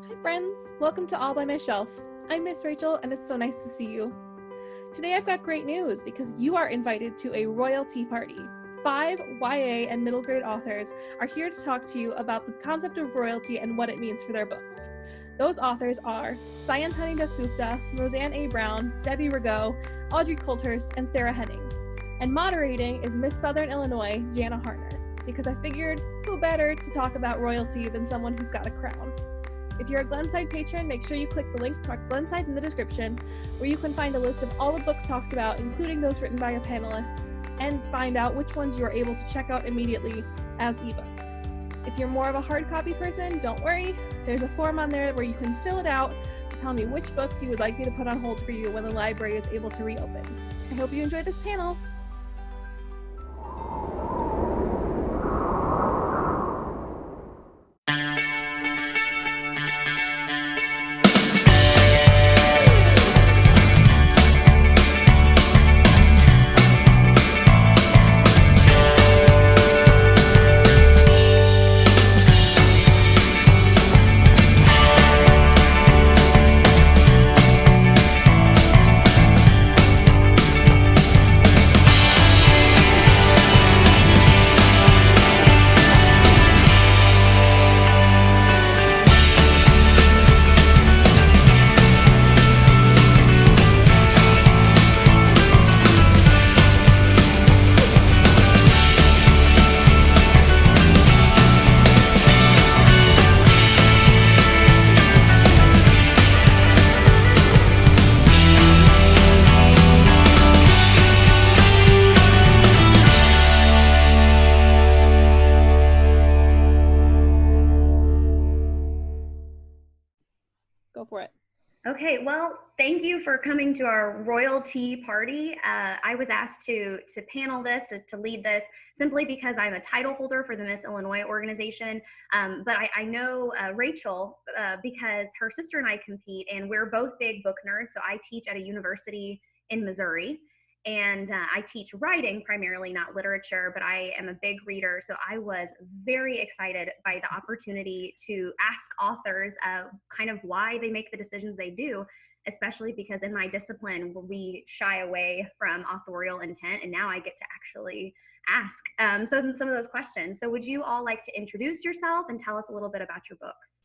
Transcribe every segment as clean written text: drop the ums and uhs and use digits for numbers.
Hi friends, welcome to All by My Shelf. I'm Miss Rachel and it's so nice to see you. Today I've got great news because you are invited to a royalty party. 5 YA and middle grade authors are here to talk to you about the concept of royalty and what it means for their books. Those authors are Sayantani Dasgupta, Roseanne A. Brown, Debbie Rigaud, Audrey Coulthurst, and Sarah Henning. And moderating is Miss Southern Illinois, Jana Hartner, because I figured who better to talk about royalty than someone who's got a crown. If you're a Glenside patron, make sure you click the link marked Glenside in the description, where you can find a list of all the books talked about, including those written by our panelists, and find out which ones you are able to check out immediately as ebooks. If you're more of a hard copy person, don't worry. There's a form on there where you can fill it out to tell me which books you would like me to put on hold for you when the library is able to reopen. I hope you enjoyed this panel. Go for it. Okay, well, thank you for coming to our royalty party. I was asked to panel this, to lead this, simply because I'm a title holder for the Miss Illinois organization. But I know Rachel because her sister and I compete, and we're both big book nerds. So I teach at a university in Missouri, and I teach writing primarily, not literature, but I am a big reader. So I was very excited by the opportunity to ask authors kind of why they make the decisions they do, especially because in my discipline, we shy away from authorial intent, and now I get to actually ask some of those questions. So would you all like to introduce yourself and tell us a little bit about your books?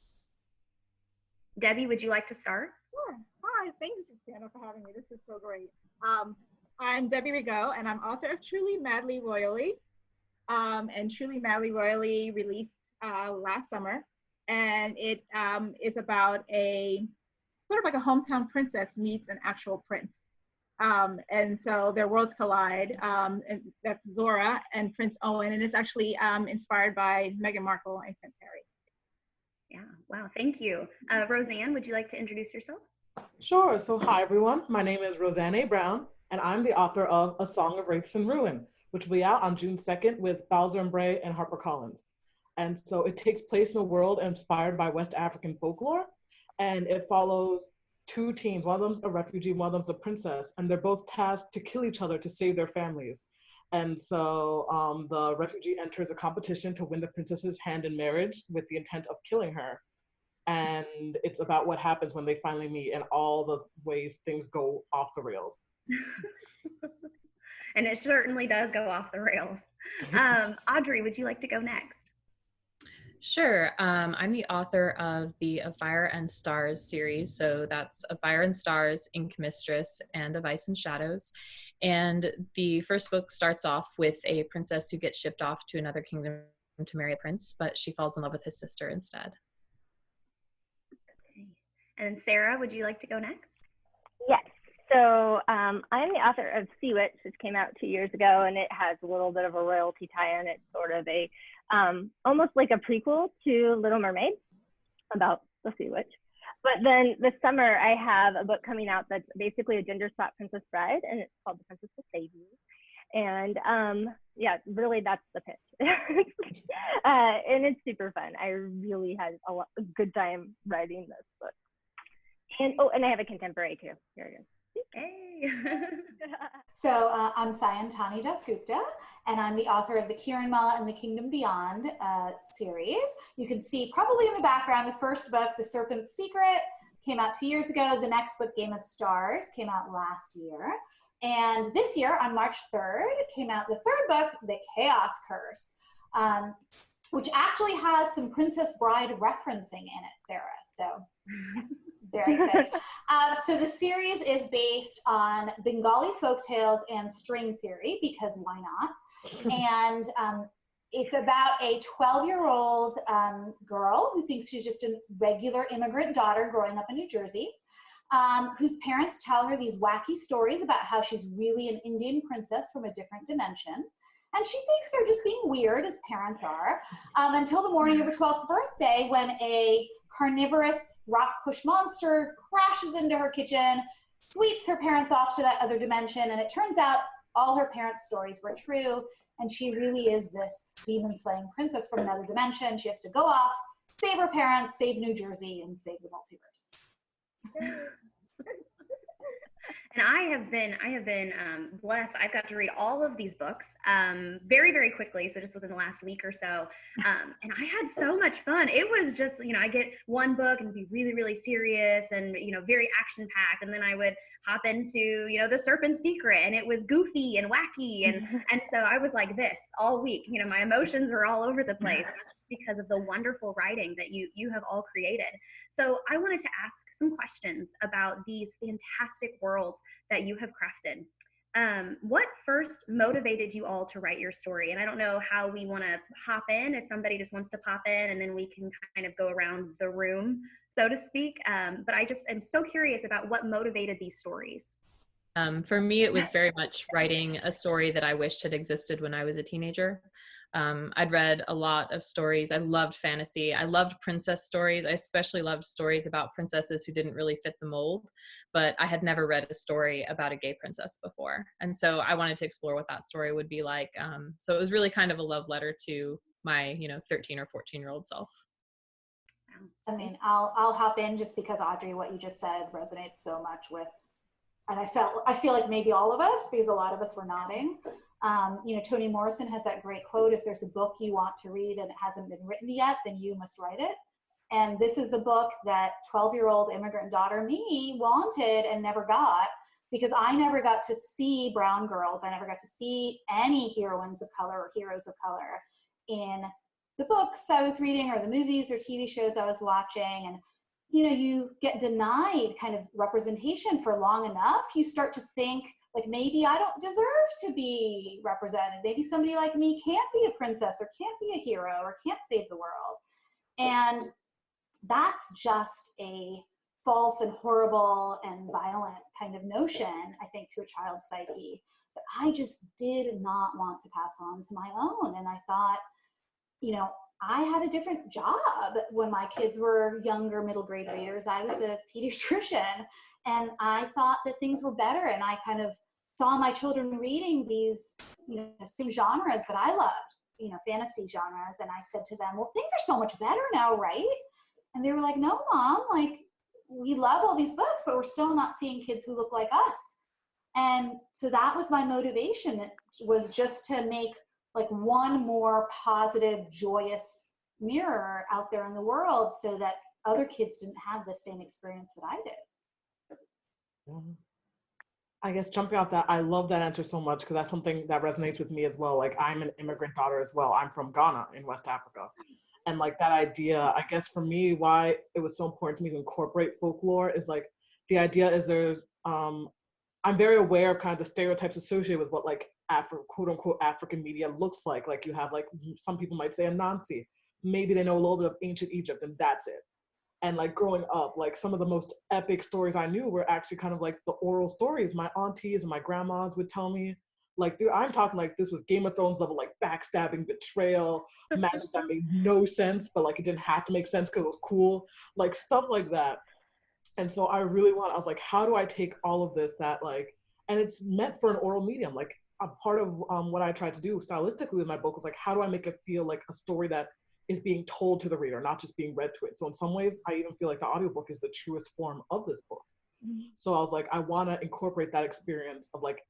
Debbie, would you like to start? Sure. Hi, thanks, Jana, for having me. This is so great. I'm Debbie Rigaud, and I'm author of Truly Madly Royally. And Truly Madly Royally released last summer, and it is about a sort of like a hometown princess meets an actual prince. And so their worlds collide, and that's Zora and Prince Owen, and it's actually inspired by Meghan Markle and Prince Harry. Yeah, wow, thank you. Roseanne, would you like to introduce yourself? Sure. So hi, everyone. My name is Roseanne A. Brown, and I'm the author of A Song of Wraiths and Ruin, which will be out on June 2nd with Bowser and Bray and HarperCollins. And so it takes place in a world inspired by West African folklore, and it follows two teens. One of them's a refugee, one of them's a princess, and they're both tasked to kill each other to save their families. And so the refugee enters a competition to win the princess's hand in marriage with the intent of killing her. And it's about what happens when they finally meet and all the ways things go off the rails. And it certainly does go off the rails. Audrey, would you like to go next? Sure. I'm the author of the Of Fire and Stars series. So that's Of Fire and Stars, Ink Mistress, and Of Ice and Shadows. And the first book starts off with a princess who gets shipped off to another kingdom to marry a prince, but she falls in love with his sister instead. Okay. And Sarah, would you like to go next? Yes. So I'm the author of Sea Witch, which came out 2 years ago, and it has a little bit of a royalty tie-in. It's sort of a almost like a prequel to Little Mermaid about the Sea Witch. But then this summer I have a book coming out that's basically a ginger spot Princess Bride, and it's called The Princess Will Save You. And yeah, really that's the pitch. And it's super fun. I really had a good time writing this book. And oh, and I have a contemporary too. Here it is. Hey. So I'm Sayantani Dasgupta, and I'm the author of the Kiranmala and the Kingdom Beyond series. You can see probably in the background the first book, The Serpent's Secret, came out 2 years ago. The next book, Game of Stars, came out last year. And this year, on March 3rd, came out the third book, The Chaos Curse, which actually has some Princess Bride referencing in it, Sarah. So very excited. So the series is based on Bengali folktales and string theory, because why not? And it's about a 12-year-old girl who thinks she's just a regular immigrant daughter growing up in New Jersey, whose parents tell her these wacky stories about how she's really an Indian princess from a different dimension. And she thinks they're just being weird, as parents are, until the morning of her 12th birthday, when a carnivorous rock push monster crashes into her kitchen, sweeps her parents off to that other dimension, and it turns out all her parents' stories were true, and she really is this demon-slaying princess from another dimension. She has to go off, save her parents, save New Jersey, and save the multiverse. And I have been blessed. I've got to read all of these books very, very quickly. So just within the last week or so. And I had so much fun. It was just, I get one book and be really, really serious and, very action packed. And then I would hop into, The Serpent's Secret, and it was goofy and wacky. And so I was like this all week. My emotions were all over the place. And that's just because of the wonderful writing that you have all created. So I wanted to ask some questions about these fantastic worlds that you have crafted. What first motivated you all to write your story? And I don't know how we want to hop in, if somebody just wants to pop in, and then we can kind of go around the room, so to speak. But I just am so curious about what motivated these stories. For me, it was very much writing a story that I wished had existed when I was a teenager. I'd read a lot of stories. I loved fantasy. I loved princess stories. I especially loved stories about princesses who didn't really fit the mold, but I had never read a story about a gay princess before. And so I wanted to explore what that story would be like. So it was really kind of a love letter to my, 13 or 14-year-old self. I mean, I'll hop in just because, Audrey, what you just said resonates so much with, and I feel like maybe all of us, because a lot of us were nodding. Toni Morrison has that great quote: if there's a book you want to read and it hasn't been written yet, then you must write it. And this is the book that 12-year-old immigrant daughter me wanted and never got, because I never got to see brown girls. I never got to see any heroines of color or heroes of color in the books I was reading or the movies or TV shows I was watching. And you get denied kind of representation for long enough, you start to think, like, maybe I don't deserve to be represented. Maybe somebody like me can't be a princess or can't be a hero or can't save the world. And that's just a false and horrible and violent kind of notion, I think, to a child's psyche that I just did not want to pass on to my own. And I thought, I had a different job when my kids were younger middle grade readers. I was a pediatrician, and I thought that things were better. And I kind of saw my children reading these, same genres that I loved, fantasy genres. And I said to them, well, things are so much better now, right? And they were like, no, Mom, like, we love all these books, but we're still not seeing kids who look like us. And so that was my motivation. It was just to make like one more positive, joyous mirror out there in the world so that other kids didn't have the same experience that I did. I guess jumping off that, I love that answer so much, because that's something that resonates with me as well. Like, I'm an immigrant daughter as well. I'm from Ghana in West Africa. And like that idea, I guess for me, why it was so important to me to incorporate folklore is like, the idea is I'm very aware of kind of the stereotypes associated with what like quote unquote African media looks like. Like, you have like, some people might say Anansi. Maybe they know a little bit of ancient Egypt and that's it. And like growing up, like some of the most epic stories I knew were actually kind of like the oral stories my aunties and my grandmas would tell me. Like, I'm talking like this was Game of Thrones level, like backstabbing, betrayal, magic that made no sense, but like it didn't have to make sense because it was cool, like stuff like that. And so I was like, how do I take all of this that like, and it's meant for an oral medium. Like, a part of what I tried to do stylistically with my book was like, how do I make it feel like a story that is being told to the reader, not just being read to it. So in some ways, I even feel like the audiobook is the truest form of this book, So I was like, I want to incorporate that experience of like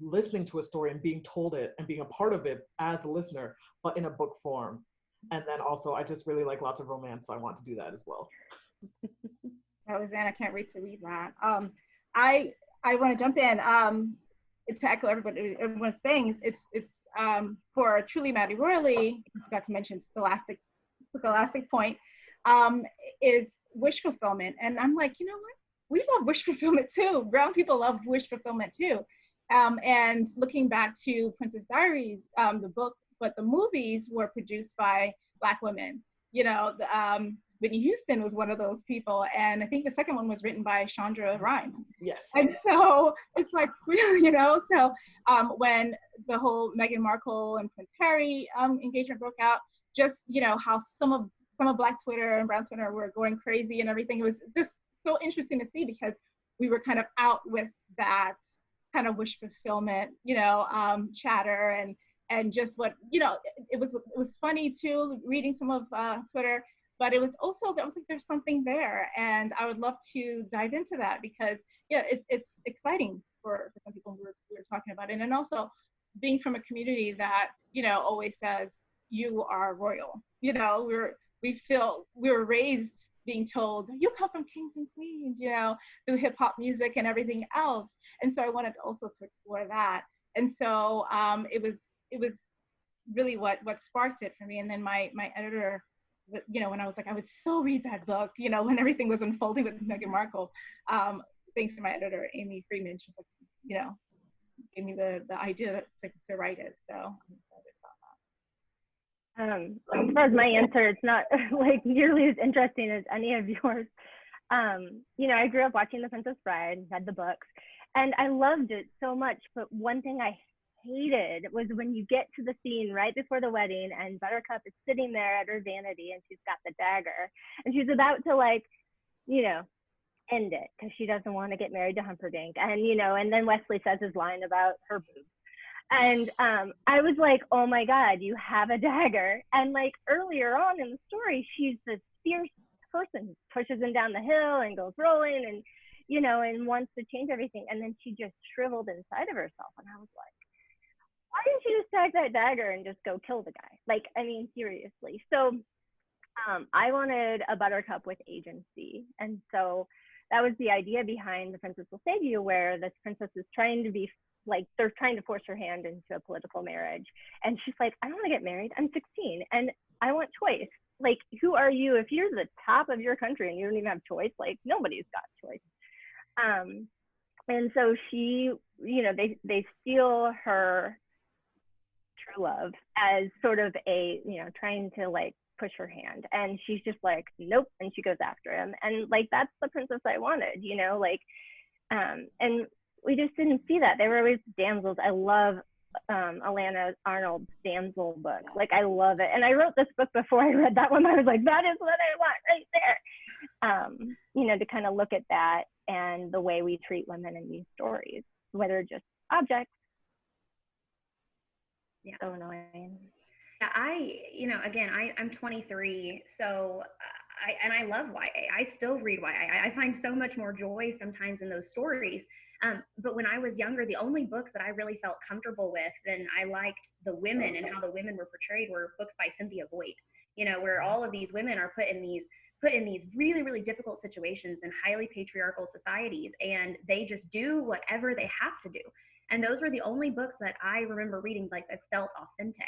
listening to a story and being told it and being a part of it as a listener, but in a book form. And then also, I just really like lots of romance, so I want to do that as well. Roseanne, I can't wait to read that. I want to jump in to echo everyone's saying. It's for Truly Madly Royally. I forgot to mention Scholastic Point is wish fulfillment, and I'm like, you know what? We love wish fulfillment too. Brown people love wish fulfillment too. And looking back to Princess Diaries, the book, but the movies were produced by Black women. You know, Whitney Houston was one of those people, and I think the second one was written by Shonda Rhimes. Yes. And so it's like, you know, so when the whole Meghan Markle and Prince Harry engagement broke out, just, you know, how some of Black Twitter and Brown Twitter were going crazy and everything. It was just so interesting to see, because we were kind of out with that kind of wish fulfillment, you know, chatter and just what, you know, it was funny too, reading some of Twitter, but it was also, I was like, there's something there. And I would love to dive into that, because yeah, it's exciting for some people. We were talking about it. And also being from a community that, you know, always says, you are royal, you know, we were raised being told, you come from kings and queens, you know, through hip hop music and everything else. And so I wanted also to explore that. And so it was really what sparked it for me. And then my editor, you know, when I was like, I would so read that book, you know, when everything was unfolding with Meghan Markle, thanks to my editor, Amy Freeman, she's like, you know, gave me the idea to write it. So I'm excited about that. As far as my answer, it's not like nearly as interesting as any of yours. You know, I grew up watching The Princess Bride, read the books, and I loved it so much. But one thing I hated was when you get to the scene right before the wedding and Buttercup is sitting there at her vanity and she's got the dagger and she's about to, like, you know, end it because she doesn't want to get married to Humperdinck. And, you know, and then Wesley says his line about her boobs. And I was like, oh my God, you have a dagger. And like earlier on in the story, she's this fierce person who pushes him down the hill and goes rolling and, you know, and wants to change everything. And then she just shriveled inside of herself. And I was like, why didn't you just tag that dagger and just go kill the guy? Like, I mean, seriously. So I wanted a Buttercup with agency. And so that was the idea behind The Princess Will Save You, where this princess is trying to be like, they're trying to force her hand into a political marriage. And she's like, I don't want to get married. I'm 16 and I want choice. Like, who are you? If you're the top of your country and you don't even have choice, like nobody's got choice. And so she, you know, they steal her true love as sort of a, you know, trying to like push her hand. And she's just like, nope. And she goes after him. And like, that's the princess I wanted, you know, like, and we just didn't see that. They were always damsels. I love Alana Arnold's damsel book. Like, I love it. And I wrote this book before I read that one. I was like, that is what I want right there. You know, to kind of look at that and the way we treat women in these stories, whether just objects. Yeah. So annoying. Yeah, you know, again, I'm 23, so I love YA. I still read YA. I find so much more joy sometimes in those stories. But when I was younger, the only books that I really felt comfortable with and I liked the women and how the women were portrayed were books by Cynthia Voigt, you know, where all of these women are put in these really, really difficult situations in highly patriarchal societies, and they just do whatever they have to do. And those were the only books that I remember reading, like, that felt authentic.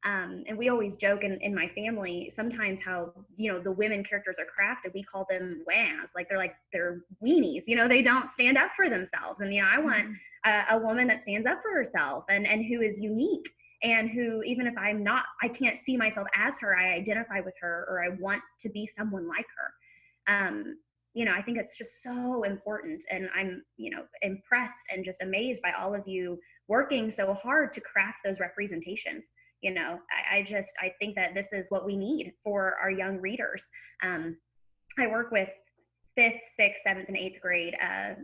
And we always joke in my family sometimes how, you know, the women characters are crafted. We call them whas, like they're weenies, you know, they don't stand up for themselves. And, you know, I want a woman that stands up for herself and who is unique and who, even if I can't see myself as her, I identify with her or I want to be someone like her. You know, I think it's just so important. And I'm, you know, impressed and just amazed by all of you working so hard to craft those representations. You know, I think that this is what we need for our young readers. I work with 5th, 6th, 7th, and 8th grade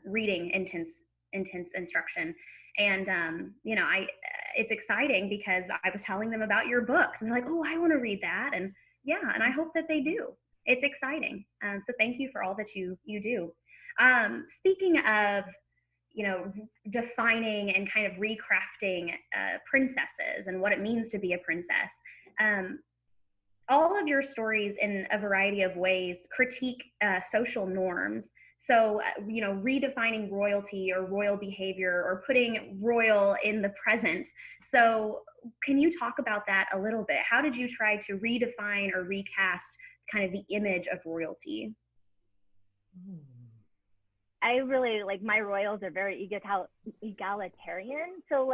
reading intense instruction. And, you know, it's exciting because I was telling them about your books and they're like, oh, I want to read that. And yeah, and I hope that they do. It's exciting. So thank you for all that you do. Speaking of, defining and kind of recrafting princesses and what it means to be a princess, all of your stories in a variety of ways critique social norms. So, redefining royalty or royal behavior or putting royal in the present. So can you talk about that a little bit? How did you try to redefine or recast kind of the image of royalty? I really my royals are very egalitarian. So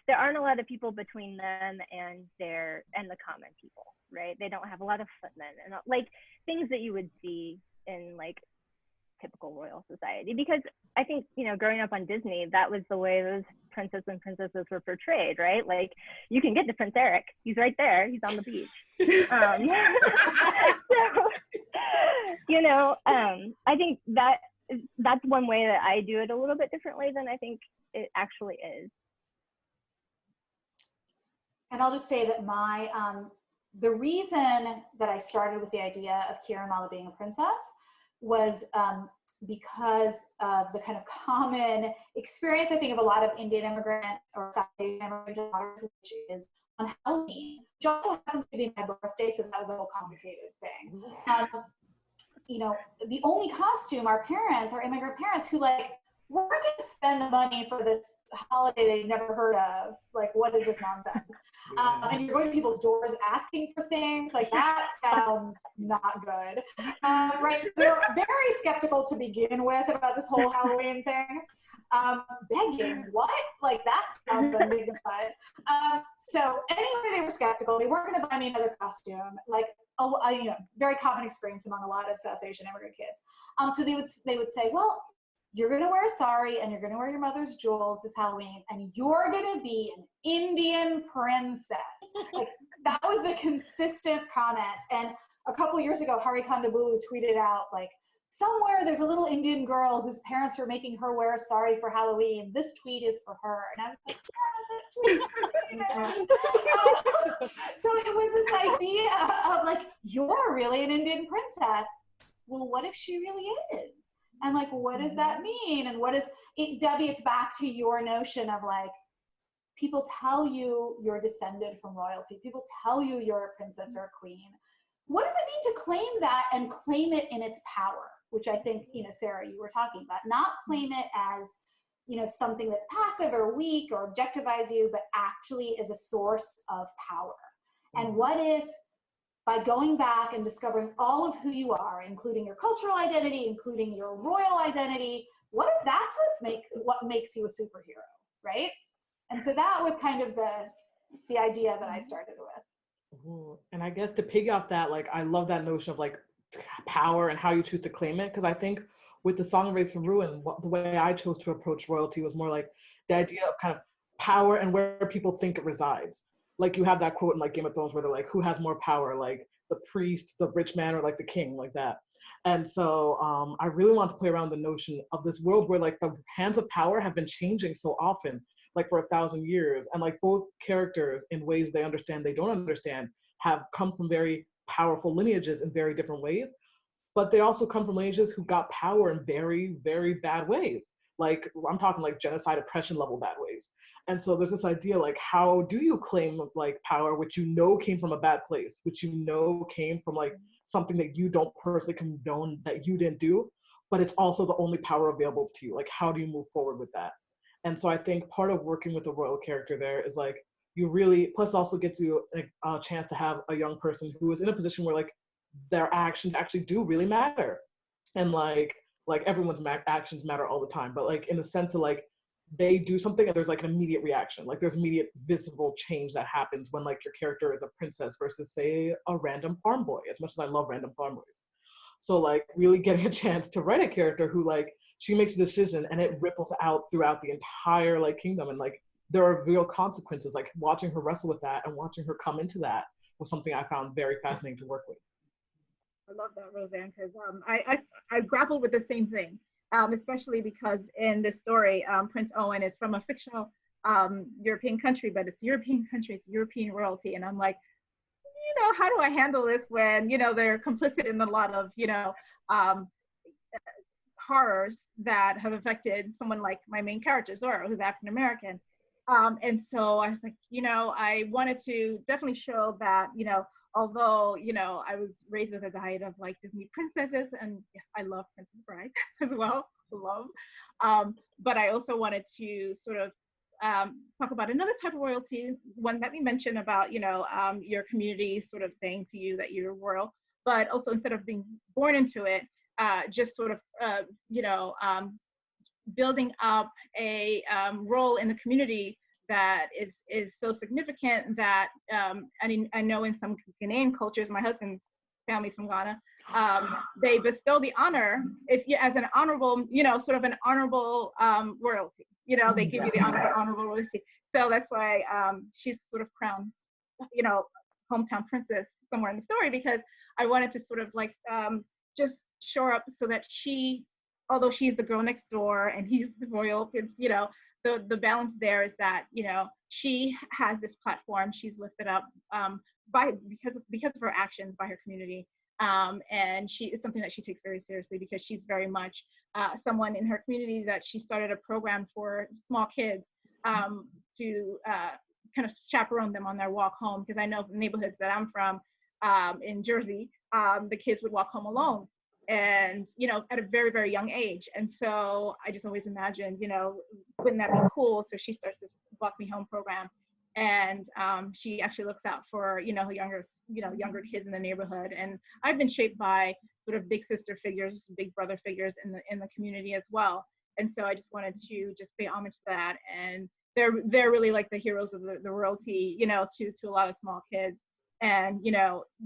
there aren't a lot of people between them and the common people, right? They don't have a lot of footmen and things that you would see in typical royal society. Because I think, growing up on Disney, that was the way those princes and princesses were portrayed, right? You can get to Prince Eric. He's right there. He's on the beach. I think that's one way that I do it a little bit differently than I think it actually is. And I'll just say that the reason that I started with the idea of Kira Mala being a princess was because of the kind of common experience, I think, of a lot of Indian immigrant or South Asian immigrant daughters, which is on Halloween, which also happens to be my birthday, so that was a whole complicated thing. The only costume our immigrant parents who we're going to spend the money for this holiday they've never heard of. What is this nonsense? And you're going to people's doors asking for things. That sounds not good. Right? So they're very skeptical to begin with about this whole Halloween thing. Begging, what? That sounds undignified. So anyway, they were skeptical. They weren't going to buy me another costume. Very common experience among a lot of South Asian immigrant kids. So they would say, well, you're going to wear a sari and you're going to wear your mother's jewels this Halloween and you're going to be an Indian princess. That was the consistent comment. And a couple years ago, Hari Kondabolu tweeted out somewhere there's a little Indian girl whose parents are making her wear a sari for Halloween. This tweet is for her. And I was like, yeah, that tweet is for me. So it was this idea of you're really an Indian princess. Well, what if she really is? And what does that mean? And what is it, Debbie, it's back to your notion of people tell you you're descended from royalty. People tell you you're a princess or a queen. What does it mean to claim that and claim it in its power? Which I think, Sarah, you were talking about. Not claim it as, something that's passive or weak or objectifies you, but actually is a source of power. And what if, by going back and discovering all of who you are, including your cultural identity, including your royal identity, what if that's what makes you a superhero, right? And so that was kind of the idea that I started with. Ooh. And I guess to piggy off that, I love that notion of power and how you choose to claim it. Because I think with the Song of Wraiths and Ruin, the way I chose to approach royalty was more the idea of kind of power and where people think it resides. You have that quote in Game of Thrones where they're who has more power, the priest, the rich man, or the king, that. And so I really want to play around the notion of this world where the hands of power have been changing so often, for 1,000 years. And both characters, in ways they understand, they don't understand, have come from very powerful lineages in very different ways. But they also come from lineages who got power in very, very bad ways. I'm talking genocide, oppression level bad ways. And so there's this idea how do you claim power which came from a bad place, which came from something that you don't personally condone, that you didn't do, but it's also the only power available to you. How do you move forward with that? And so I think part of working with a royal character there is you really, plus also get to a chance to have a young person who is in a position where their actions actually do really matter. And everyone's actions matter all the time, but in the sense of they do something and there's an immediate reaction. There's immediate visible change that happens when your character is a princess versus say a random farm boy, as much as I love random farm boys. So really getting a chance to write a character who she makes a decision and it ripples out throughout the entire kingdom, and there are real consequences. Watching her wrestle with that and watching her come into that was something I found very fascinating to work with. I love that, Roseanne, because I grappled with the same thing, especially because in this story, Prince Owen is from a fictional European country, but it's European country, it's European royalty. And I'm how do I handle this when, they're complicit in a lot of, horrors that have affected someone like my main character, Zora, who's African American. And so I was like, I wanted to definitely show that, although, I was raised with a diet of like Disney princesses, and yes, I love Princess Bride as well, love. But I also wanted to sort of talk about another type of royalty, one that we mentioned about, your community sort of saying to you that you're royal, but also instead of being born into it, just sort of, building up a role in the community that is so significant that I know in some Ghanaian cultures, my husband's family's from Ghana, they bestow the honor as an honorable, sort of an honorable royalty. They give you the honorable royalty. So that's why she's sort of crowned, hometown princess somewhere in the story, because I wanted to sort of like just shore up so that although she's the girl next door and he's the royal, it's, the balance there is that, she has this platform, she's lifted up because of her actions by her community. And it's something that she takes very seriously, because she's very much someone in her community that she started a program for small kids to kind of chaperone them on their walk home. Because I know neighborhoods that I'm from in Jersey, the kids would walk home alone, and at a very, very young age. And so I just always imagined, wouldn't that be cool? So she starts this Walk Me Home program, and she actually looks out for younger kids in the neighborhood. And I've been shaped by sort of big sister figures, big brother figures in the community as well. And so I just wanted to just pay homage to that. And they're really like the heroes of the royalty, to a lot of small kids. And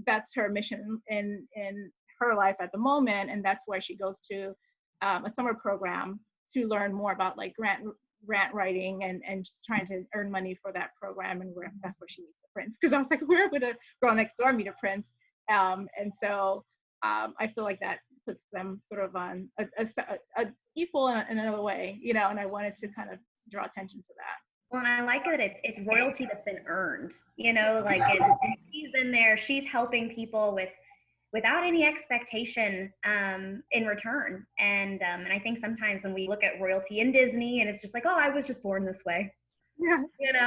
that's her mission in her life at the moment, and that's why she goes to a summer program to learn more about like grant writing and just trying to earn money for that program. And that's where she meets the prince, because I was like, where would a girl next door meet a prince? And so I feel like that puts them sort of on a equal in another way, and I wanted to kind of draw attention to that. Well, and I like that it's royalty that's been earned, like she's in there, she's helping people without any expectation in return. And I think sometimes when we look at royalty in Disney, and it's just like, oh, I was just born this way. Yeah.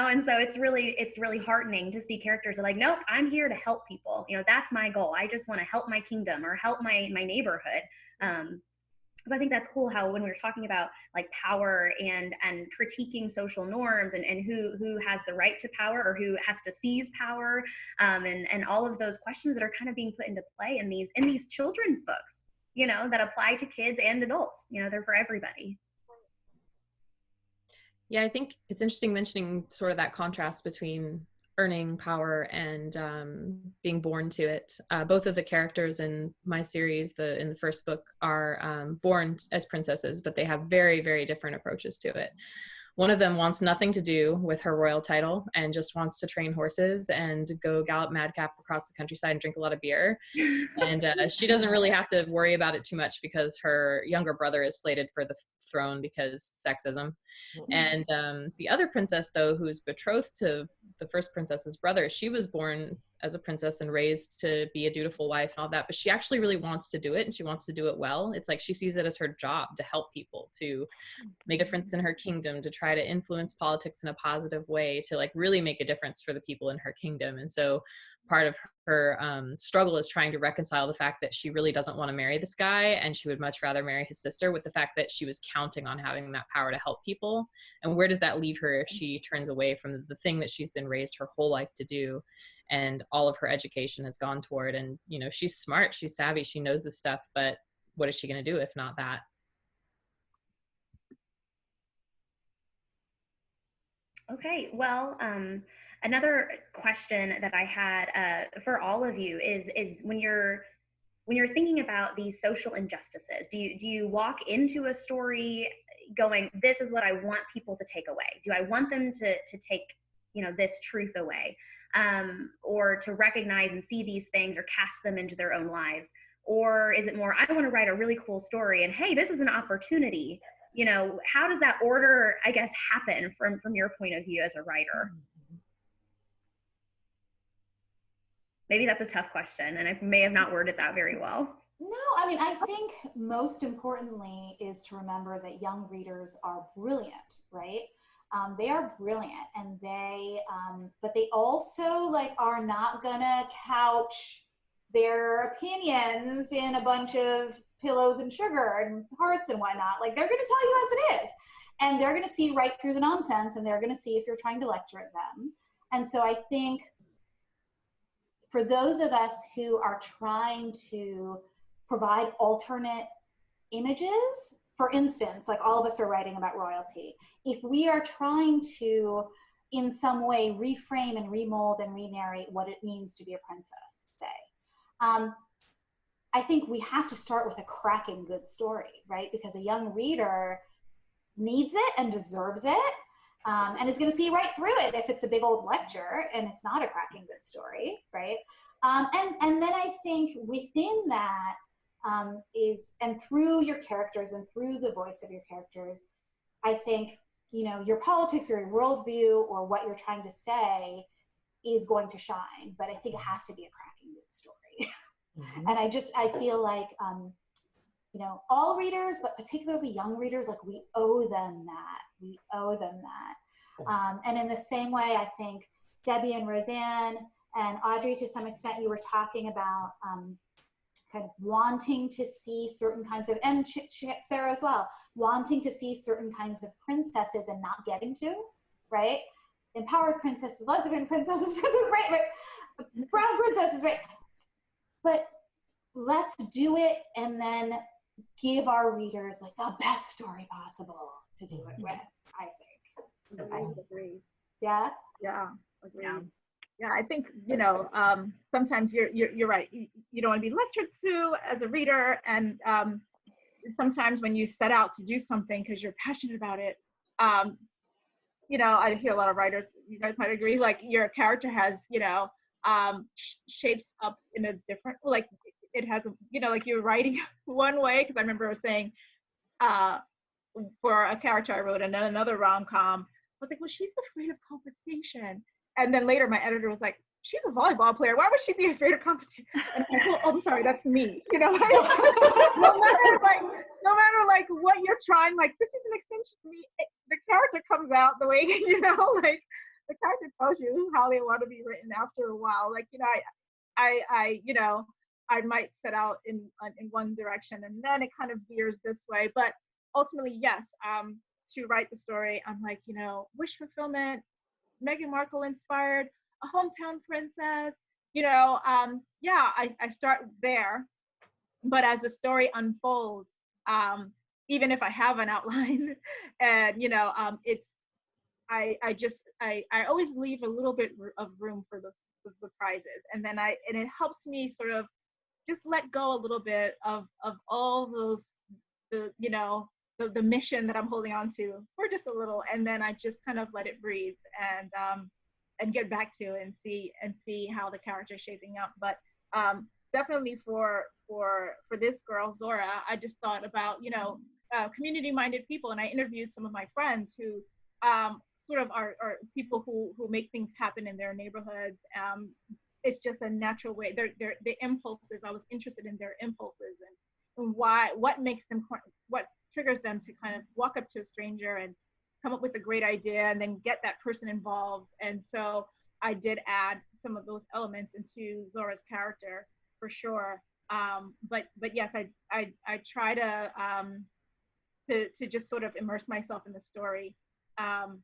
And so it's really heartening to see characters are like, nope, I'm here to help people. That's my goal. I just want to help my kingdom or help my neighborhood. So I think that's cool how when we're talking about like power and critiquing social norms and who has the right to power or who has to seize power, and all of those questions that are kind of being put into play in these children's books, that apply to kids and adults. They're for everybody. Yeah, I think it's interesting mentioning sort of that contrast between earning power and being born to it. Both of the characters in my series, in the first book, are born as princesses, but they have very, very different approaches to it. One of them wants nothing to do with her royal title and just wants to train horses and go gallop madcap across the countryside and drink a lot of beer. And she doesn't really have to worry about it too much because her younger brother is slated for the throne because sexism. And the other princess, though, who's betrothed to the first princess's brother, she was born as a princess and raised to be a dutiful wife and all that, but she actually really wants to do it, and she wants to do it well. It's like she sees it as her job to help people, to make a difference in her kingdom, to try to influence politics in a positive way, to like really make a difference for the people in her kingdom. And so part of her struggle is trying to reconcile the fact that she really doesn't want to marry this guy, and she would much rather marry his sister, with the fact that she was counting on having that power to help people. And where does that leave her if she turns away from the thing that she's been raised her whole life to do, and all of her education has gone toward? And she's smart, she's savvy, she knows this stuff, but what is she going to do if not that? Okay, well, another question that I had for all of you is when you're thinking about these social injustices, do you walk into a story going, this is what I want people to take away? Do I want them to take this truth away, or to recognize and see these things or cast them into their own lives? Or is it more, I want to write a really cool story and hey, this is an opportunity? How does that order, I guess, happen from your point of view as a writer? Maybe that's a tough question, and I may have not worded that very well. No, I mean, I think most importantly is to remember that young readers are brilliant, right? They are brilliant, and but they also like are not gonna couch their opinions in a bunch of pillows and sugar and hearts and whatnot. Like they're gonna tell you as it is, and they're gonna see right through the nonsense, and they're gonna see if you're trying to lecture at them. And so I think for those of us who are trying to provide alternate images, for instance, like all of us are writing about royalty, if we are trying to in some way reframe and remold and re-narrate what it means to be a princess, say, I think we have to start with a cracking good story, right? Because a young reader needs it and deserves it, and is going to see right through it if it's a big old lecture and it's not a cracking good story, right? And then I think within that and through your characters and through the voice of your characters, I think, you know, your politics or your worldview or what you're trying to say is going to shine, but I think it has to be a cracking good story. Mm-hmm. And I feel like, you know, all readers, but particularly young readers, like we owe them that. We owe them that. And in the same way, I think Debbie and Roseanne and Audrey, to some extent, you were talking about kind of wanting to see certain kinds of, and Sarah as well, wanting to see certain kinds of princesses and not getting to, right? Empowered princesses, lesbian princesses, right? But brown princesses, right? But let's do it and then give our readers like the best story possible to do it with, I think. I agree. Yeah? Yeah, agree. Yeah, I think, you know, sometimes you're right. You don't want to be lectured to as a reader, and sometimes when you set out to do something because you're passionate about it, you know, I hear a lot of writers, you guys might agree, like your character has, you know, shapes up in a different, like it has, you know, like you're writing one way, because I remember saying for a character I wrote in another rom-com, I was like, well, she's afraid of confrontation. And then later my editor was like, she's a volleyball player. Why would she be afraid of competition? And I'm like, well, I'm sorry, that's me. You know, like, no matter like what you're trying, like this is an extension of me. The character comes out the way, you know, like the character tells you how they want to be written after a while. Like, you know, I you know, I might set out in one direction and then it kind of veers this way. But ultimately, yes, to write the story, I'm like, you know, wish fulfillment, Meghan Markle inspired, a hometown princess, you know, yeah, I start there. But as the story unfolds, even if I have an outline and, you know, it's, I always leave a little bit of room for the surprises. And then it helps me sort of just let go a little bit of all those, you know, the mission that I'm holding on to for just a little, and then I just kind of let it breathe and get back to and see how the character is shaping up. But definitely for this girl Zora, I just thought about, you know, community-minded people, and I interviewed some of my friends who sort of are people who make things happen in their neighborhoods. It's just a natural way. The impulses. I was interested in their impulses and what makes them, what triggers them to kind of walk up to a stranger and come up with a great idea and then get that person involved. And so I did add some of those elements into Zora's character for sure. But yes, I try to just sort of immerse myself in the story, and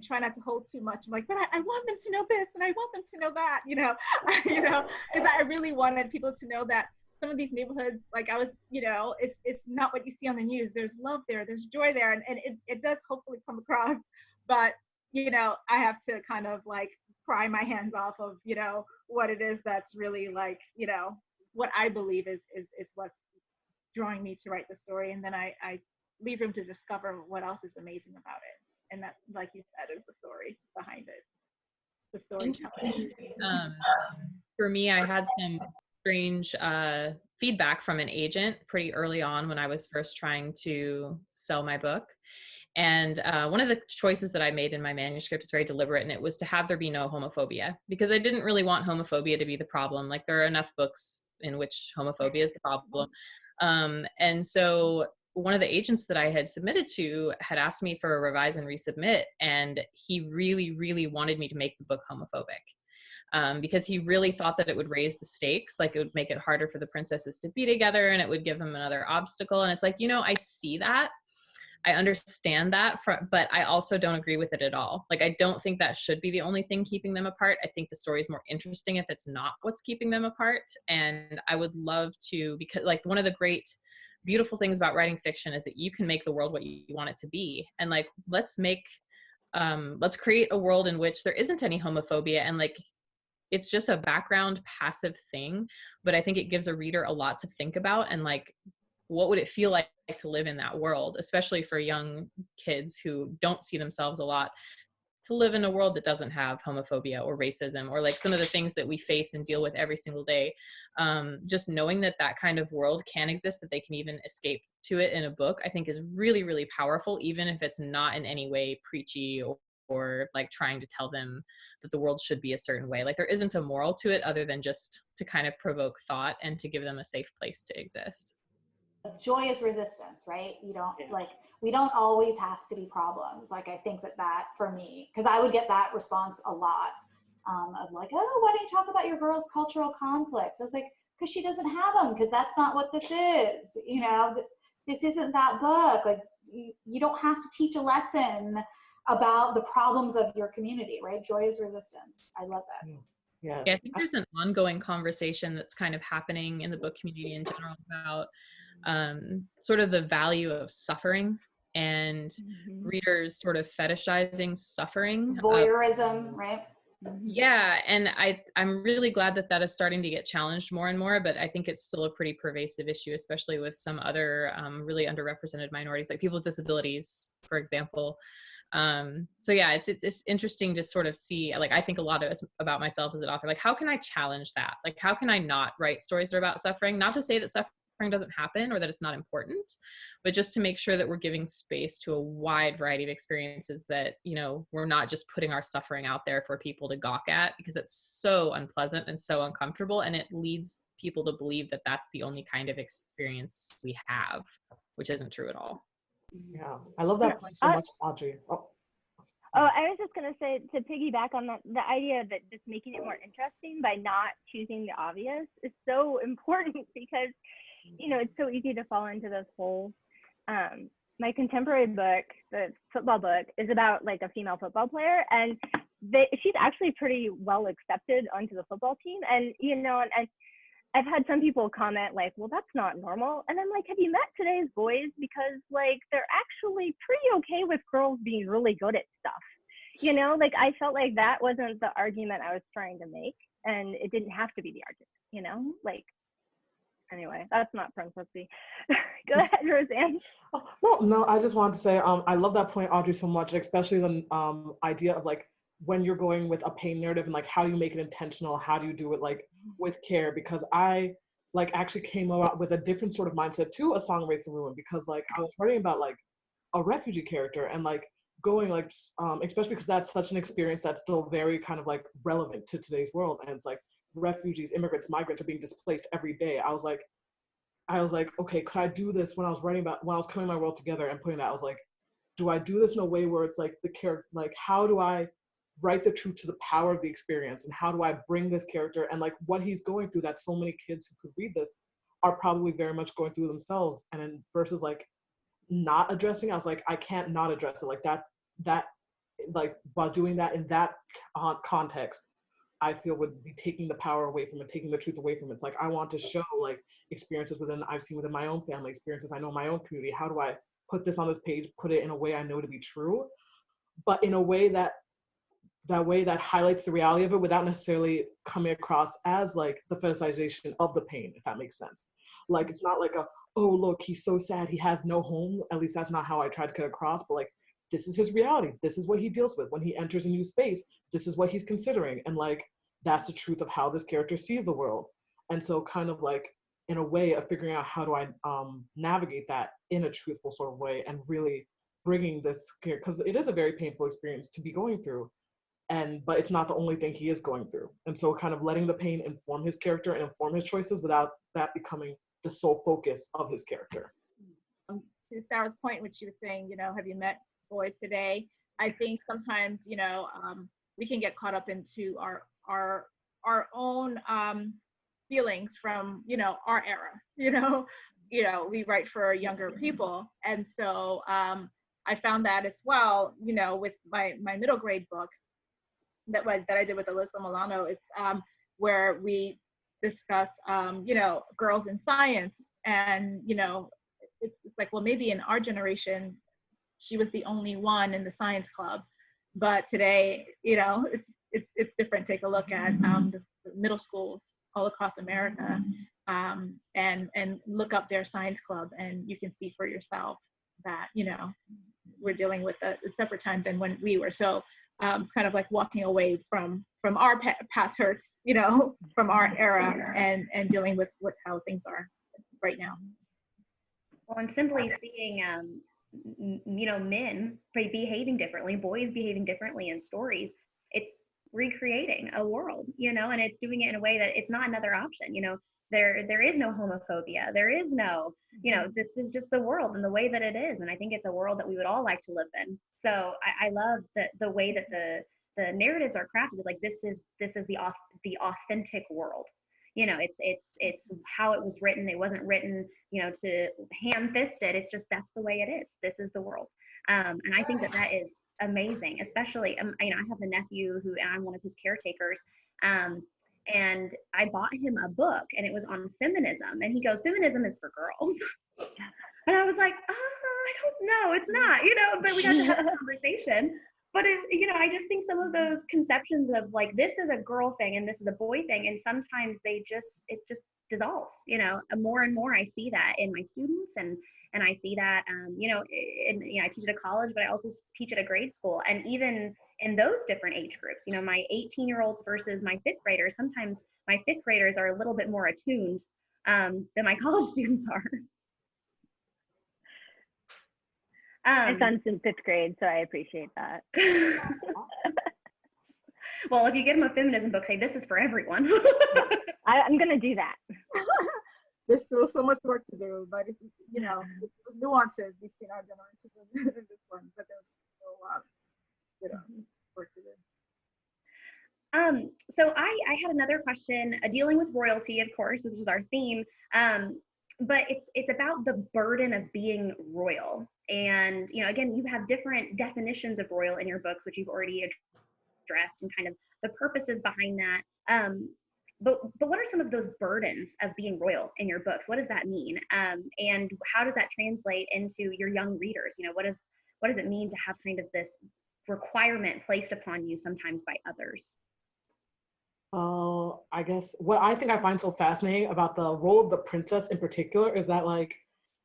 try not to hold too much. I'm like, but I want them to know this and I want them to know that, you know, you know, because I really wanted people to know that some of these neighborhoods, like I was, you know, it's not what you see on the news. There's love there, there's joy there, and it does hopefully come across. But, you know, I have to kind of like cry my hands off of, you know, what it is that's really like, you know, what I believe is what's drawing me to write the story. And then I leave room to discover what else is amazing about it. And that, like you said, is the story behind it, the storytelling. For me, I had some strange feedback from an agent pretty early on when I was first trying to sell my book. And one of the choices that I made in my manuscript is very deliberate, and it was to have there be no homophobia, because I didn't really want homophobia to be the problem. Like, there are enough books in which homophobia is the problem. And so one of the agents that I had submitted to had asked me for a revise and resubmit, and he really, really wanted me to make the book homophobic. Because he really thought that it would raise the stakes, like it would make it harder for the princesses to be together, and it would give them another obstacle. And it's like, I see that. I understand that, but I also don't agree with it at all. Like, I don't think that should be the only thing keeping them apart. I think the story is more interesting if it's not what's keeping them apart. And I would love to, because like one of the great beautiful things about writing fiction is that you can make the world what you want it to be. And like, let's create a world in which there isn't any homophobia, and like, it's just a background passive thing. But I think it gives a reader a lot to think about, and like, what would it feel like to live in that world, especially for young kids who don't see themselves a lot, to live in a world that doesn't have homophobia or racism or like some of the things that we face and deal with every single day. Just knowing that that kind of world can exist, that they can even escape to it in a book, I think is really, really powerful, even if it's not in any way preachy or like trying to tell them that the world should be a certain way. Like, there isn't a moral to it other than just to kind of provoke thought and to give them a safe place to exist. Joy is resistance, right? You don't like, we don't always have to be problems. Like, I think that for me, because I would get that response a lot, of like, oh, why don't you talk about your girl's cultural conflicts? I was like, because she doesn't have them, because that's not what this is. This isn't that book. Like, you don't have to teach a lesson about the problems of your community, right? Joy is resistance. I love that. Yeah, I think there's an ongoing conversation that's kind of happening in the book community in general about sort of the value of suffering and readers sort of fetishizing suffering. Voyeurism, right? Yeah, and I'm really glad that is starting to get challenged more and more, but I think it's still a pretty pervasive issue, especially with some other really underrepresented minorities, like people with disabilities, for example. So yeah, it's interesting to sort of see, like, I think a lot of it about myself as an author, like, how can I challenge that? Like, how can I not write stories that are about suffering? Not to say that suffering doesn't happen or that it's not important, but just to make sure that we're giving space to a wide variety of experiences, that, we're not just putting our suffering out there for people to gawk at, because it's so unpleasant and so uncomfortable, and it leads people to believe that that's the only kind of experience we have, which isn't true at all. Yeah, I love that point so much, Audrey. I was just going to say, to piggyback on that, the idea that just making it more interesting by not choosing the obvious is so important, because, it's so easy to fall into those holes. My contemporary book, the football book, is about like a female football player, and she's actually pretty well accepted onto the football team. And, and I've had some people comment like, well, that's not normal. And I'm like, have you met today's boys? Because like, they're actually pretty okay with girls being really good at stuff. Like, I felt like that wasn't the argument I was trying to make, and it didn't have to be the argument, like, anyway, that's not princessy. Go ahead, Roseanne. No, I just wanted to say, I love that point, Audrey, so much, especially the idea of like, when you're going with a pain narrative, and like, how do you make it intentional? How do you do it like with care? Because I like actually came out with a different sort of mindset to A Song of Race and Ruin, because like I was writing about like a refugee character, and like going like, especially because that's such an experience that's still very kind of like relevant to today's world. And it's like refugees, immigrants, migrants are being displaced every day. I was like, okay, could I do this when I was coming my world together and putting that? I was like, do I do this in a way where it's like the character, like, how do I write the truth to the power of the experience, and how do I bring this character and like what he's going through, that so many kids who could read this are probably very much going through themselves, and then versus like not addressing, I was like, I can't not address it, like that like, while doing that in that context, I feel would be taking the power away from it, taking the truth away from it. It's like, I want to show like experiences I've seen within my own family, experiences I know in my own community. How do I put this on this page, put it in a way I know to be true, but in a way that highlights the reality of it without necessarily coming across as like the fetishization of the pain, if that makes sense. Like, it's not like oh, look, he's so sad, he has no home. At least that's not how I tried to get across, but like, this is his reality. This is what he deals with. When he enters a new space, this is what he's considering. And like, that's the truth of how this character sees the world. And so kind of like, in a way of figuring out how do I navigate that in a truthful sort of way, and really bringing this, because it is a very painful experience to be going through. but it's not the only thing he is going through. And so kind of letting the pain inform his character and inform his choices without that becoming the sole focus of his character. To Sarah's point, which she was saying, have you met boys today? I think sometimes, we can get caught up into our own feelings from, our era, we write for younger people. And so I found that as well, with my middle grade book that I did with Alyssa Milano. It's where we discuss, girls in science, and, it's like, well, maybe in our generation, she was the only one in the science club, but today, it's different. Take a look at the middle schools all across America, and look up their science club, and you can see for yourself that, we're dealing with a separate time than when we were. So it's kind of like walking away from our past hurts, from our era, and dealing with how things are right now. Well, and simply seeing, men behaving differently, boys behaving differently in stories, it's recreating a world, and it's doing it in a way that it's not another option. There is no homophobia. There is no, this is just the world and the way that it is. And I think it's a world that we would all like to live in. So I love the way that the narratives are crafted. Is like, this is the authentic world. It's how it was written. It wasn't written, to ham-fist it. It's just, that's the way it is. This is the world. And I think that is amazing, especially, I have a nephew and I'm one of his caretakers. And I bought him a book, and it was on feminism. And he goes, feminism is for girls. And I was like, I don't know, it's not, but we got to have a conversation. But I just think some of those conceptions of like, this is a girl thing and this is a boy thing, and sometimes it just dissolves. More and more I see that in my students, and I see that I teach at a college, but I also teach at a grade school, and even in those different age groups, my 18-year-olds versus my 5th graders. Sometimes my 5th graders are a little bit more attuned than my college students are. My son's in 5th grade, so I appreciate that. Well, if you get him a feminism book, say, this is for everyone. I'm going to do that. There's still so much work to do, but it's, nuances between our generations and this one, but there's still, work to do. So I had another question, dealing with royalty, of course, which is our theme. But it's about the burden of being royal. And, again, you have different definitions of royal in your books, which you've already addressed, and kind of the purposes behind that. But what are some of those burdens of being royal in your books? What does that mean? And how does that translate into your young readers? What does it mean to have kind of this requirement placed upon you sometimes by others? I guess what I think I find so fascinating about the role of the princess in particular is that, like,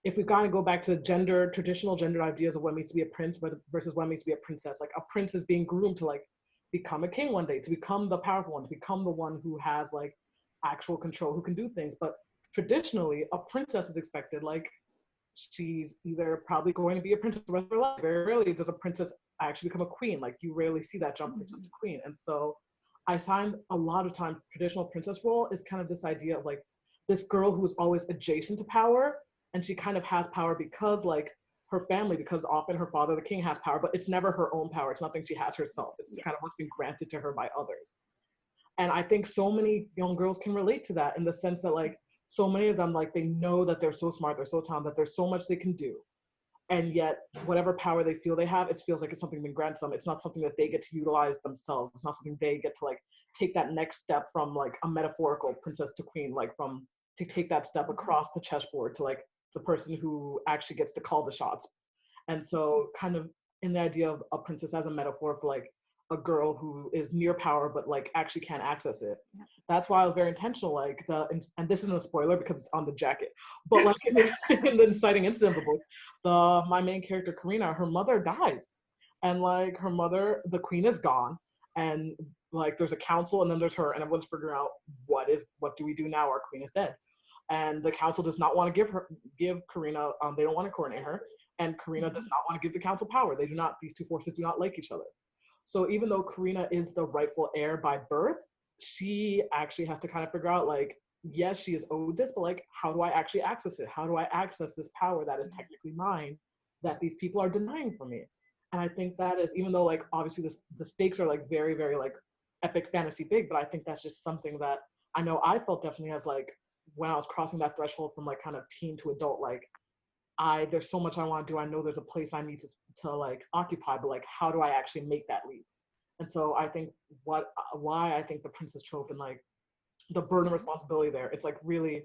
if we kind of go back to traditional gender ideas of what it means to be a prince versus what it means to be a princess, like a prince is being groomed to like become a king one day, to become the powerful one, to become the one who has like actual control, who can do things. But traditionally, a princess is expected, like, she's either probably going to be a princess the rest of her life. Very rarely does a princess actually become a queen. Like, you rarely see that jump princess to queen. And so I find a lot of time traditional princess role is kind of this idea of like this girl who is always adjacent to power, and she kind of has power because like her family, because often her father, the king, has power, but it's never her own power. It's nothing she has herself. It's kind of what's been granted to her by others. And I think so many young girls can relate to that, in the sense that like so many of them, like, they know that they're so smart, they're so talented, that there's so much they can do. And yet whatever power they feel they have, it feels like it's something been granted to them. It's not something that they get to utilize themselves. It's not something they get to like take that next step from like a metaphorical princess to queen, like from to take that step across the chessboard to like the person who actually gets to call the shots. And so kind of in the idea of a princess as a metaphor for like a girl who is near power but like actually can't access it. Yeah. That's why I was very intentional, like and this isn't a spoiler because it's on the jacket, but like in the inciting incident of the book, my main character Karina, her mother dies, and like her mother, the queen, is gone, and like there's a council, and then there's her, and everyone's figuring out what do we do now? Our queen is dead, and the council does not want to give Karina, they don't want to coronate her, and Karina does not want to give the council power. These two forces do not like each other. So even though Karina is the rightful heir by birth, she actually has to kind of figure out like, yes, she is owed this, but like, how do I actually access it? How do I access this power that is technically mine that these people are denying from me? And I think that is, even though like obviously the stakes are like very, very like epic fantasy big, but I think that's just something that I know I felt definitely as like when I was crossing that threshold from like kind of teen to adult, like there's so much I want to do. I know there's a place I need to like occupy, but like how do I actually make that leap? And so I think why I think the Princess Trope and like the burden of responsibility there, it's like really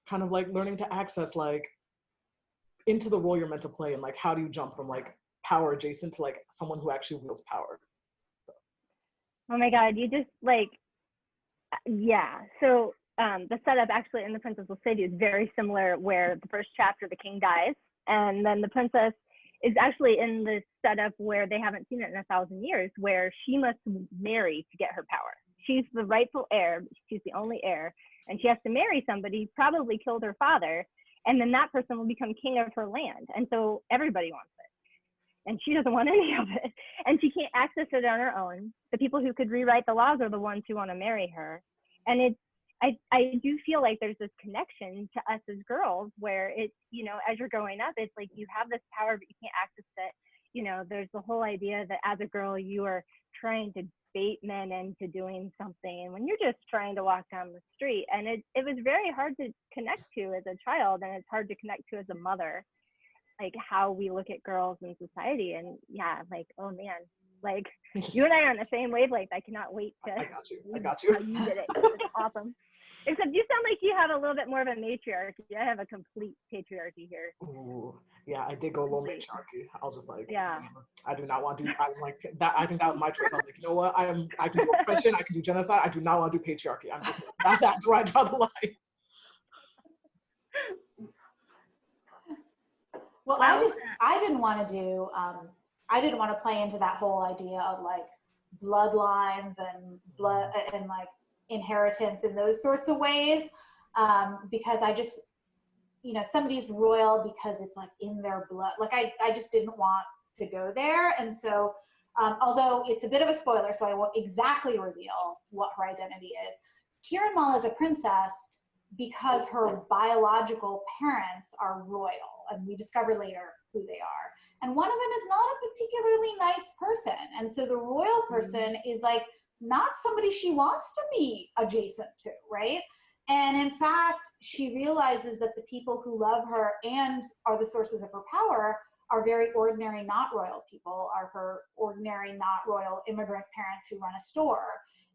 kind of like learning to access like into the role you're meant to play, and like how do you jump from like power adjacent to like someone who actually wields power. Oh my God, you just like, yeah. So the setup actually in The Princess Will Save You is very similar, where the first chapter, the king dies, and then the princess is actually in the setup where they haven't seen it in 1,000 years, where she must marry to get her power. She's the rightful heir, she's the only heir, and she has to marry somebody who probably killed her father, and then that person will become king of her land. And so everybody wants it. And she doesn't want any of it. And she can't access it on her own. The people who could rewrite the laws are the ones who want to marry her. And I do feel like there's this connection to us as girls where it's, you know, as you're growing up, it's like you have this power, but you can't access it. You know, there's the whole idea that as a girl, you are trying to bait men into doing something when you're just trying to walk down the street. And it was very hard to connect to as a child, and it's hard to connect to as a mother, like how we look at girls in society. And yeah, like, oh man, like you and I are on the same wavelength. I cannot wait to I got you. how you did it. It's awesome. Except you sound like you have a little bit more of a matriarchy. I have a complete patriarchy here. Ooh, yeah, I did go a little matriarchy. I was just like, yeah, I do not want to do. I like that. I think that was my choice. I was like, you know what? I can do oppression. I can do genocide. I do not want to do patriarchy. I'm just that's where I draw the line. Well, I didn't want to do. I didn't want to play into that whole idea of like bloodlines and blood and like inheritance in those sorts of ways, because I just, you know, somebody's royal because it's like in their blood. Like I just didn't want to go there. And so although it's a bit of a spoiler, so I won't exactly reveal what her identity is, Kiran Mall is a princess because her biological parents are royal, and we discover later who they are. And one of them is not a particularly nice person. And so the royal person is like not somebody she wants to be adjacent to, right? And in fact, she realizes that the people who love her and are the sources of her power are very ordinary, not royal people, are her ordinary, not royal immigrant parents who run a store.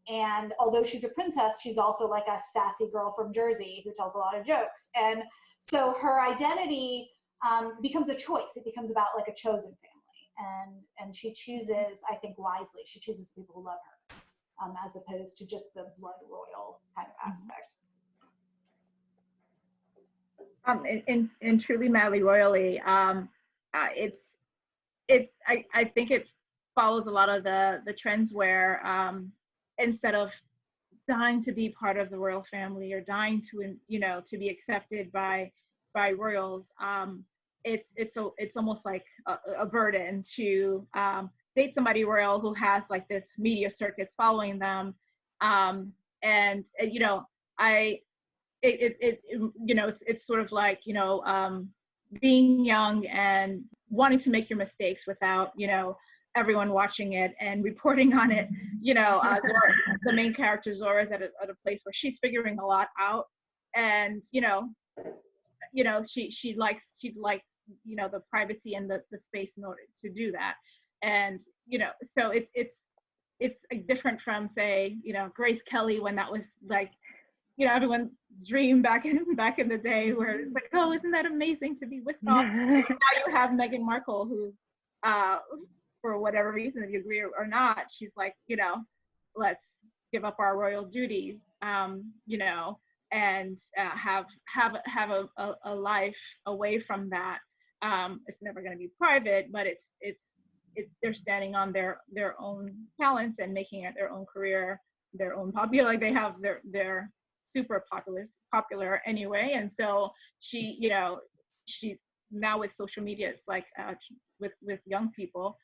And although she's a princess, she's also like a sassy girl from Jersey who tells a lot of jokes. And so her identity becomes a choice. It becomes about like a chosen family. And she chooses, I think wisely, she chooses the people who love her, as opposed to just the blood royal kind of aspect. In Truly Madly Royally, I think it follows a lot of the trends where instead of dying to be part of the royal family or dying to, you know, to be accepted by royals, it's almost like a burden to date somebody royal who has like this media circus following them, and you know, you know, it's sort of like, you know, being young and wanting to make your mistakes without, you know, everyone watching it and reporting on it. You know, Zora, the main character Zora is at a place where she's figuring a lot out, and you know, she'd like, you know, the privacy and the space in order to do that. And you know, so it's different from, say, you know, Grace Kelly, when that was like, you know, everyone's dream back in the day, where it's like, oh, isn't that amazing to be whisked off? Now you have Meghan Markle, who, for whatever reason, if you agree or not, she's like, you know, let's give up our royal duties, you know, and have a life away from that. It's never going to be private, but it's they're standing on their own talents and making it their own career, their own popular. Like they have their super popular anyway. And so she, you know, she's now with social media, it's like with young people,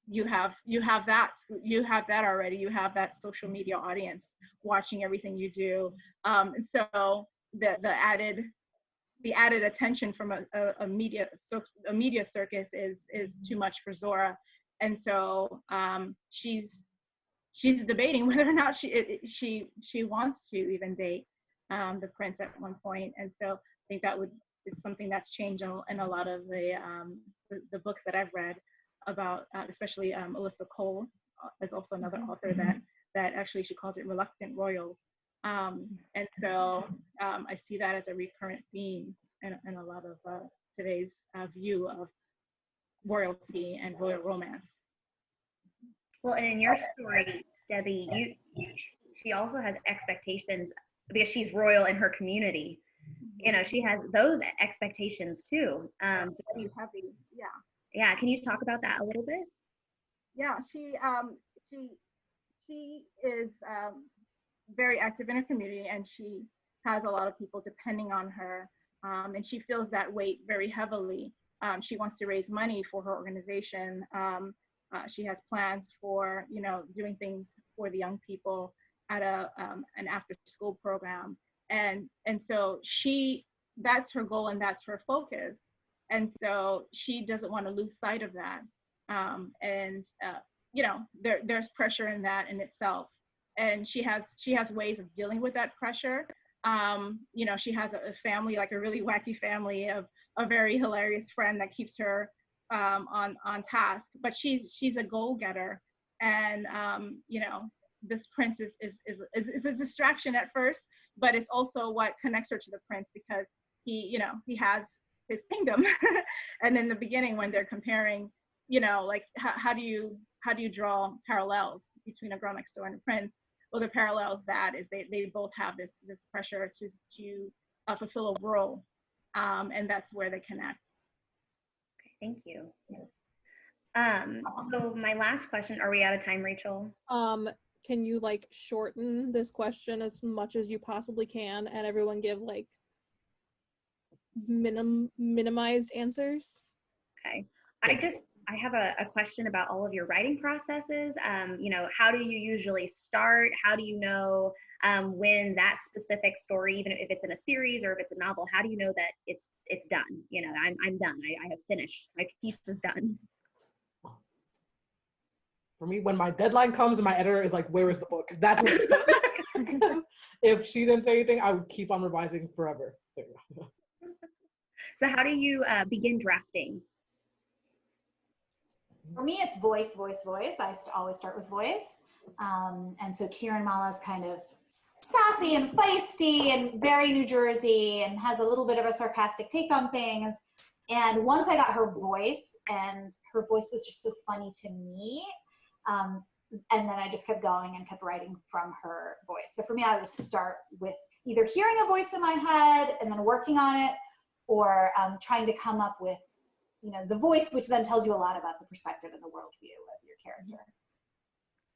you have that already. You have that social media audience watching everything you do, and so the added attention from a media circus is too much for Zora, and so she's debating whether or not she wants to even date the prince at one point. And so I think it's something that's changed in a lot of the books that I've read about, especially Alyssa Cole is also another author that actually, she calls it reluctant royals. And so I see that as a recurrent theme in a lot of today's view of royalty and royal romance. Well, and in your story, Debbie, she also has expectations because she's royal in her community. You know, she has those expectations too. So Heavy, yeah. Yeah, can you talk about that a little bit? Yeah, she is very active in her community, and she has a lot of people depending on her, and she feels that weight very heavily. She wants to raise money for her organization. She has plans for, you know, doing things for the young people at an after-school program, and so that's her goal and that's her focus, and so she doesn't want to lose sight of that. You know, there's pressure in that in itself, and she has ways of dealing with that pressure. You know, she has a family, like a really wacky family of a very hilarious friend that keeps her on task, but she's a goal-getter, and you know, this prince is a distraction at first, but it's also what connects her to the prince, because he has his kingdom. And in the beginning, when they're comparing, you know, like how do you draw parallels between a girl next door and a prince? Well, the parallels that is they both have this pressure to fulfill a role, and that's where they connect. Okay, thank you. So my last question, are we out of time, Rachel? Can you like shorten this question as much as you possibly can, and everyone give like minimized answers? Okay. I have a question about all of your writing processes. You know, how do you usually start? How do you know when that specific story, even if it's in a series or if it's a novel, how do you know that it's done? You know, I'm done. I have finished. My piece is done. For me, when my deadline comes and my editor is like, "Where is the book?" That's when it's done. If she didn't say anything, I would keep on revising forever. There you go. So how do you begin drafting? For me, it's voice. I always start with voice. And so Kieran Mala's kind of sassy and feisty and very New Jersey and has a little bit of a sarcastic take on things. And once I got her voice, and her voice was just so funny to me, and then I just kept going and kept writing from her voice. So for me, I would start with either hearing a voice in my head and then working on it, or trying to come up with, you know, the voice, which then tells you a lot about the perspective and the worldview of your character.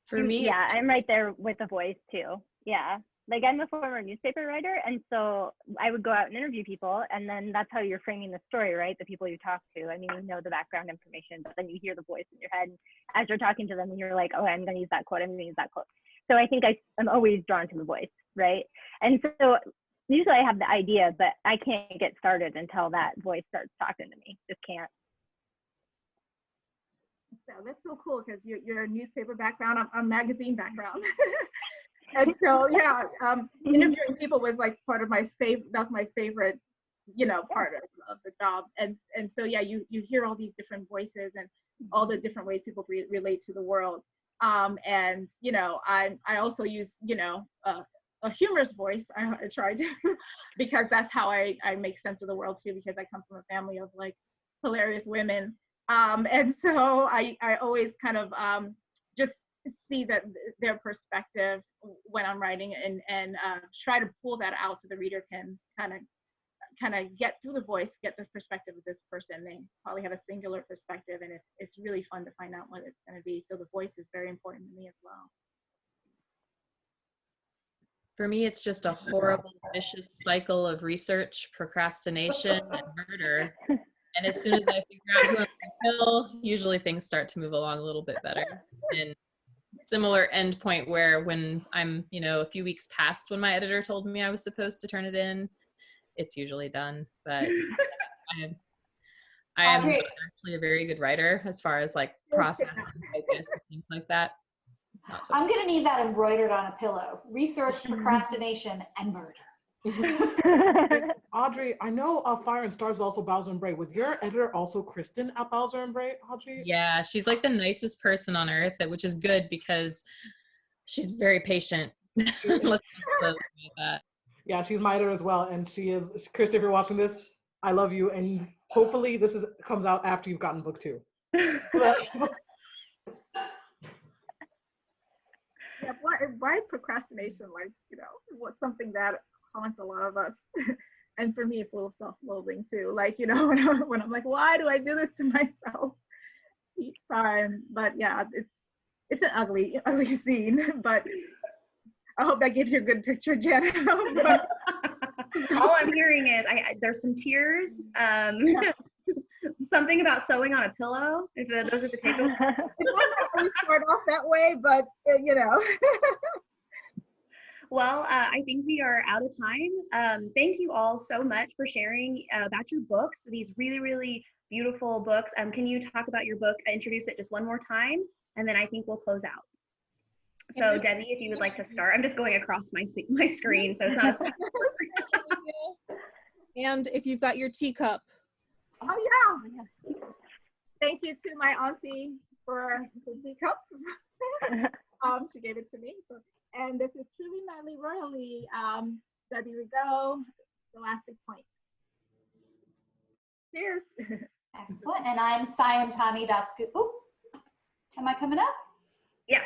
For me, yeah, I'm right there with the voice too. Yeah, like I'm a former newspaper writer, and so I would go out and interview people, and then that's how you're framing the story, right? The people you talk to. I mean, you know the background information, but then you hear the voice in your head as you're talking to them, and you're like, oh, I'm going to use that quote. I'm going to use that quote. So I think I'm always drawn to the voice, right? And so usually I have the idea, but I can't get started until that voice starts talking to me. Just can't. So that's so cool, because you're a newspaper background, I'm magazine background. And so, yeah, interviewing people was like part of my favorite, that's my favorite, you know, part of the job. And so, yeah, you hear all these different voices and all the different ways people relate to the world. And, you know, I also use, you know, a humorous voice. I try to, because that's how I make sense of the world too, because I come from a family of like hilarious women. And so I always kind of just see that their perspective when I'm writing, and try to pull that out so the reader can kind of get through the voice, get the perspective of this person. They probably have a singular perspective, and it's really fun to find out what it's going to be. So the voice is very important to me as well. For me, it's just a horrible, vicious cycle of research, procrastination, and murder. And as soon as I figure out who I'm going to kill, usually things start to move along a little bit better. And similar end point where when I'm, a few weeks past when my editor told me I was supposed to turn it in, it's usually done. But I am not actually a very good writer as far as like process and focus and things like that. I'm going to need that embroidered on a pillow. Research, procrastination, and murder. Audrey, I know Fire and Stars also Bowser and Bray. Was your editor also Kristen at Bowser and Bray, Audrey? Yeah, she's like the nicest person on earth, which is good because she's very patient. Let's just say that. Yeah, she's my editor as well, and she is. Kristen, if you're watching this, I love you, and hopefully this comes out after you've gotten book 2. Yeah, why is procrastination like, what's something that haunts a lot of us? And for me, it's a little self-loathing too. Like, when I'm like, why do I do this to myself each time? But yeah, it's an ugly scene. But I hope that gives you a good picture, Jen. All I'm hearing is there's some tears. Something about sewing on a pillow. If those are the takeaways. It's not really start off that way, but Well, I think we are out of time. Thank you all so much for sharing about your books, these really, really beautiful books. Can you talk about your book, introduce it just one more time, and then I think we'll close out. So Debbie, if you would like to start. I'm just going across my screen, so it's not a And if you've got your teacup. Oh yeah. Thank you to my auntie for the teacup. She gave it to me. And this is Truly Madly Royally, Debbie Rigaud, Elastic Point. Cheers. Excellent. And I'm Sayantani Dasgupta. Oop. Am I coming up? Yeah.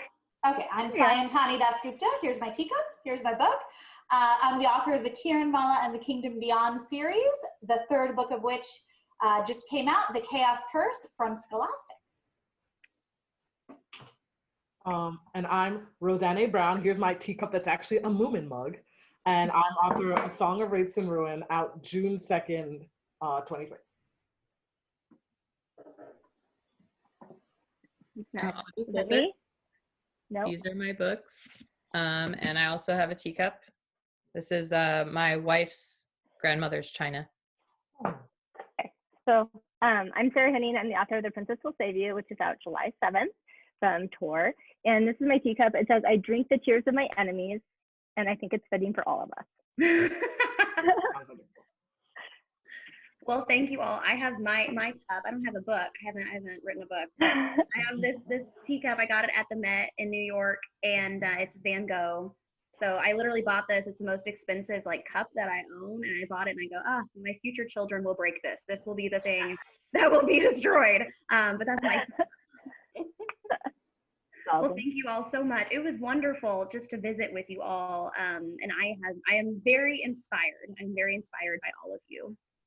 Okay, I'm Sayantani Dasgupta. Here's my teacup. Here's my book. I'm the author of the Kiranmala and the Kingdom Beyond series, the third book of which just came out, The Chaos Curse from Scholastic. And I'm Roseanne Brown. Here's my teacup that's actually a Moomin mug. And I'm author of A Song of Wraiths and Ruin, out June 2nd, 2020. Nope. These are my books. And I also have a teacup. This is my wife's grandmother's china. Okay. So I'm Sarah Henning. I'm the author of The Princess Will Save You, which is out July 7th from Tor. And this is my teacup. It says, I drink the tears of my enemies, and I think it's fitting for all of us. Well, thank you all. I have my cup. I don't have a book. I haven't written a book. But I have this teacup. I got it at the Met in New York, and it's Van Gogh. So I literally bought this. It's the most expensive cup that I own, and I bought it, and I go, my future children will break this. This will be the thing that will be destroyed. But that's my teacup. Well, thank you all so much. It was wonderful just to visit with you all. And I am very inspired. I'm very inspired by all of you.